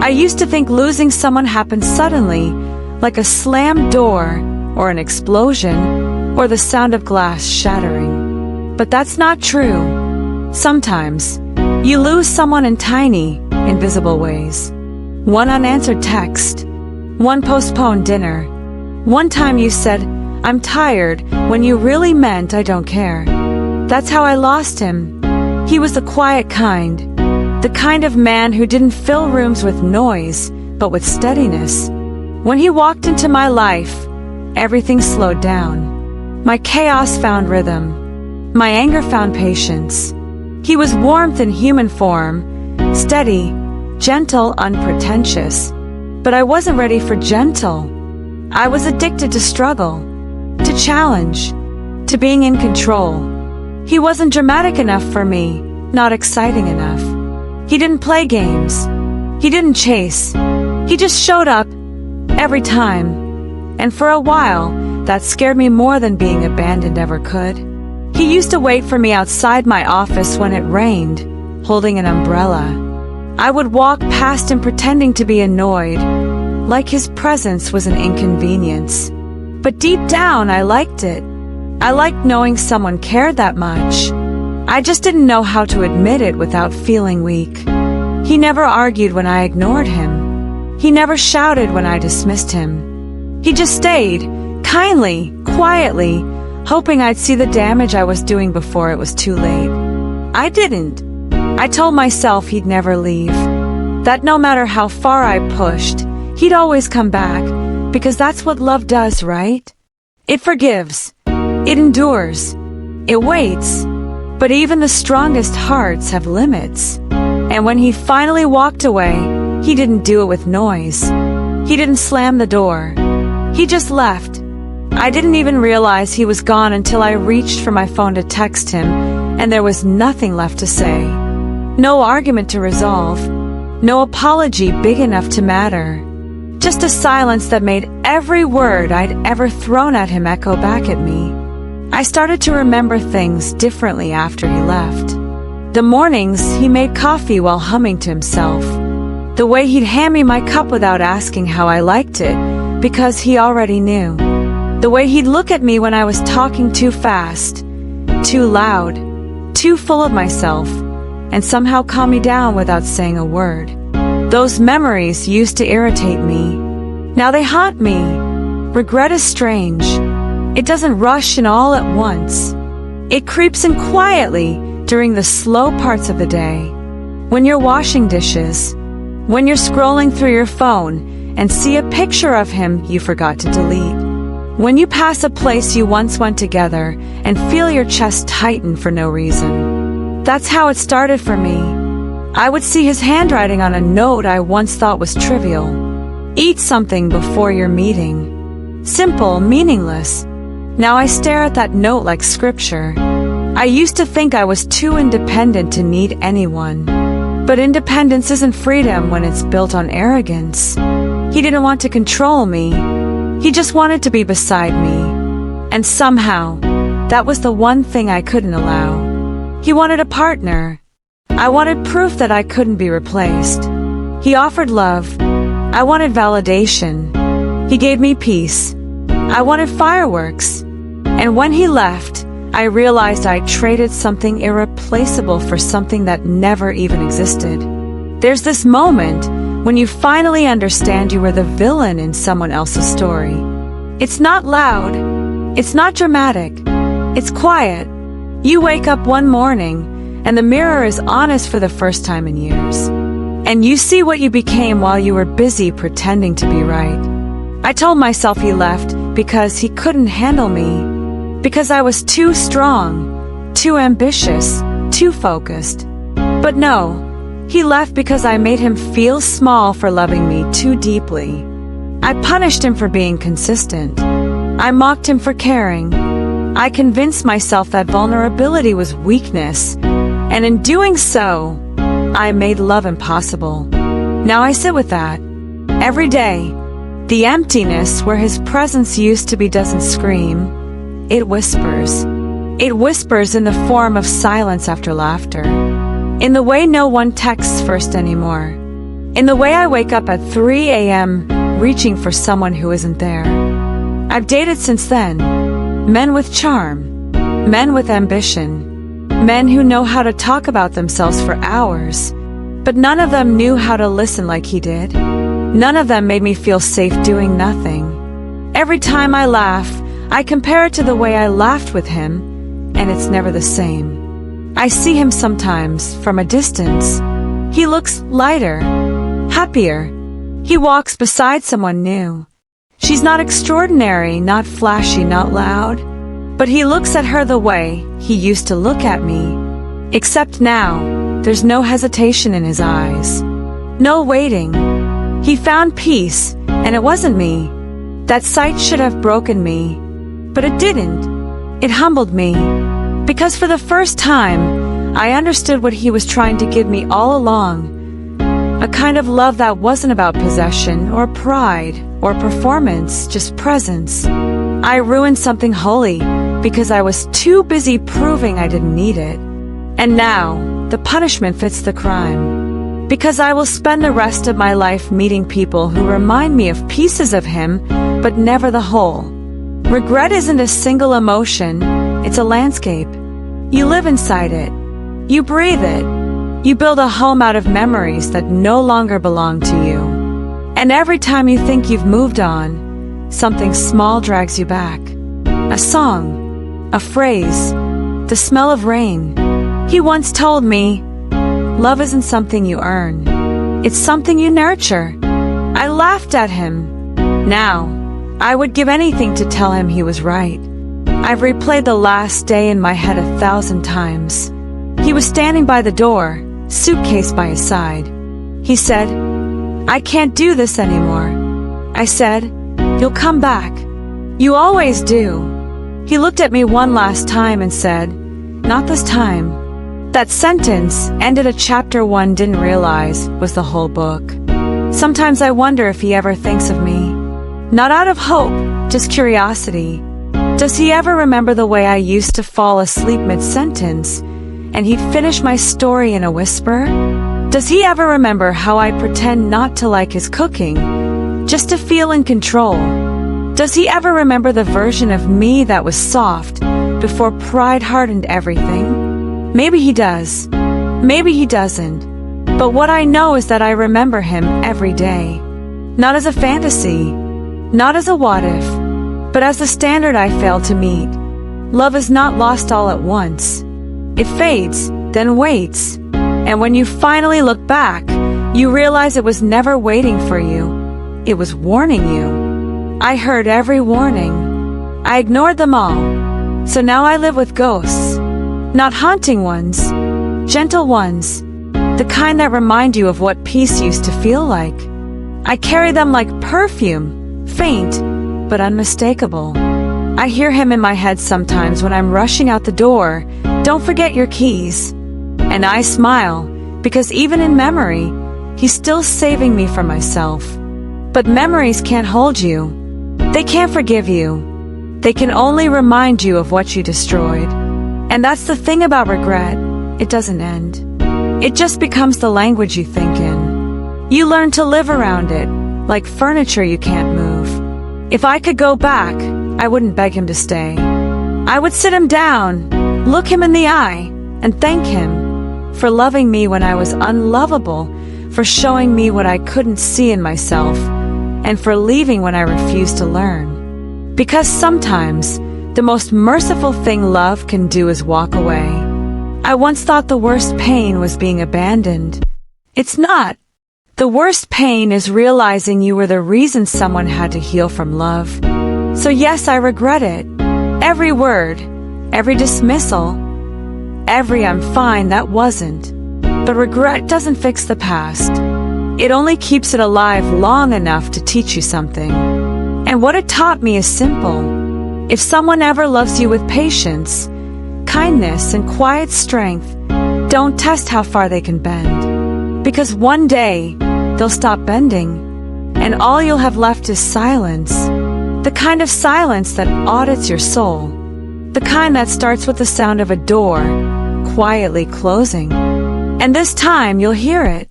I used to think losing someone happened suddenly, like a slammed door, or an explosion, or the sound of glass shattering. But that's not true. Sometimes, you lose someone in tiny, invisible ways. One unanswered text, one postponed dinner, one time you said, "I'm tired," when you really meant, "I don't care." That's how I lost him. He was the quiet kind, the kind of man who didn't fill rooms with noise, but with steadiness. When he walked into my life, everything slowed down. My chaos found rhythm. My anger found patience. He was warmth in human form, steady, gentle, unpretentious. But I wasn't ready for gentle. I was addicted to struggle, to challenge, to being in control. He wasn't dramatic enough for me, not exciting enough. He didn't play games. He didn't chase. He just showed up, every time. And for a while, that scared me more than being abandoned ever could. He used to wait for me outside my office when it rained, holding an umbrella. I would walk past him pretending to be annoyed, like his presence was an inconvenience. But deep down, I liked it. I liked knowing someone cared that much. I just didn't know how to admit it without feeling weak. He never argued when I ignored him. He never shouted when I dismissed him. He just stayed, kindly, quietly, hoping I'd see the damage I was doing before it was too late. I didn't. I told myself he'd never leave. That no matter how far I pushed, he'd always come back, because that's what love does, right? It forgives. It endures. It waits. But even the strongest hearts have limits. And when he finally walked away, he didn't do it with noise. He didn't slam the door. He just left. I didn't even realize he was gone until I reached for my phone to text him, and there was nothing left to say. No argument to resolve. No apology big enough to matter. Just a silence that made every word I'd ever thrown at him echo back at me. I started to remember things differently after he left. The mornings he made coffee while humming to himself. The way he'd hand me my cup without asking how I liked it, because he already knew. The way he'd look at me when I was talking too fast, too loud, too full of myself, and somehow calm me down without saying a word. Those memories used to irritate me. Now they haunt me. Regret is strange. It doesn't rush in all at once. It creeps in quietly during the slow parts of the day. When you're washing dishes, when you're scrolling through your phone and see a picture of him you forgot to delete. When you pass a place you once went together and feel your chest tighten for no reason. That's how it started for me. I would see his handwriting on a note I once thought was trivial. Eat something before your meeting. Simple, meaningless. Now I stare at that note like scripture. I used to think I was too independent to need anyone. But independence isn't freedom when it's built on arrogance. He didn't want to control me. He just wanted to be beside me. And somehow, that was the one thing I couldn't allow. He wanted a partner. I wanted proof that I couldn't be replaced. He offered love. I wanted validation. He gave me peace. I wanted fireworks. And when he left, I realized I traded something irreplaceable for something that never even existed. There's this moment when you finally understand you were the villain in someone else's story. It's not loud. It's not dramatic. It's quiet. You wake up one morning, and the mirror is honest for the first time in years. And you see what you became while you were busy pretending to be right. I told myself he left because he couldn't handle me. Because I was too strong, too ambitious, too focused. But no, he left because I made him feel small for loving me too deeply. I punished him for being consistent. I mocked him for caring. I convinced myself that vulnerability was weakness, and in doing so, I made love impossible. Now I sit with that. Every day, the emptiness where his presence used to be doesn't scream. It whispers. It whispers in the form of silence after laughter. In the way no one texts first anymore. In the way I wake up at 3 a.m. reaching for someone who isn't there. I've dated since then. Men with charm. Men with ambition. Men who know how to talk about themselves for hours. But none of them knew how to listen like he did. None of them made me feel safe doing nothing. Every time I laugh, I compare it to the way I laughed with him, and it's never the same. I see him sometimes from a distance. He looks lighter, happier. He walks beside someone new. She's not extraordinary, not flashy, not loud. But he looks at her the way he used to look at me. Except now, there's no hesitation in his eyes. No waiting. He found peace, and it wasn't me. That sight should have broken me. But it didn't. It humbled me. Because for the first time, I understood what he was trying to give me all along. A kind of love that wasn't about possession or pride or performance, just presence. I ruined something holy because I was too busy proving I didn't need it. And now, the punishment fits the crime. Because I will spend the rest of my life meeting people who remind me of pieces of him, but never the whole. Regret isn't a single emotion, it's a landscape. You live inside it. You breathe it. You build a home out of memories that no longer belong to you. And every time you think you've moved on, something small drags you back. A song, a phrase, the smell of rain. He once told me, love isn't something you earn. It's something you nurture. I laughed at him. Now, I would give anything to tell him he was right. I've replayed the last day in my head 1,000 times. He was standing by the door, suitcase by his side. He said, I can't do this anymore. I said, you'll come back. You always do. He looked at me one last time and said, not this time. That sentence ended a chapter one didn't realize was the whole book. Sometimes I wonder if he ever thinks of me. Not out of hope, just curiosity. Does he ever remember the way I used to fall asleep mid-sentence, and he'd finish my story in a whisper? Does he ever remember how I'd pretend not to like his cooking, just to feel in control? Does he ever remember the version of me that was soft, before pride hardened everything? Maybe he does. Maybe he doesn't. But what I know is that I remember him every day. Not as a fantasy, not as a what-if, but as the standard I failed to meet. Love is not lost all at once. It fades, then waits. And when you finally look back, you realize it was never waiting for you. It was warning you. I heard every warning. I ignored them all. So now I live with ghosts. Not haunting ones, gentle ones. The kind that remind you of what peace used to feel like. I carry them like perfume, faint, but unmistakable. I hear him in my head sometimes when I'm rushing out the door, don't forget your keys. And I smile, because even in memory, he's still saving me from myself. But memories can't hold you. They can't forgive you. They can only remind you of what you destroyed. And that's the thing about regret, it doesn't end. It just becomes the language you think in. You learn to live around it, like furniture you can't move. If I could go back, I wouldn't beg him to stay. I would sit him down, look him in the eye, and thank him for loving me when I was unlovable, for showing me what I couldn't see in myself, and for leaving when I refused to learn. Because sometimes, the most merciful thing love can do is walk away. I once thought the worst pain was being abandoned. It's not. The worst pain is realizing you were the reason someone had to heal from love. So yes, I regret it. Every word, every dismissal, every I'm fine that wasn't. But regret doesn't fix the past. It only keeps it alive long enough to teach you something. And what it taught me is simple. If someone ever loves you with patience, kindness, and quiet strength, don't test how far they can bend. Because one day, they'll stop bending, and all you'll have left is silence. The kind of silence that audits your soul. The kind that starts with the sound of a door quietly closing. And this time you'll hear it.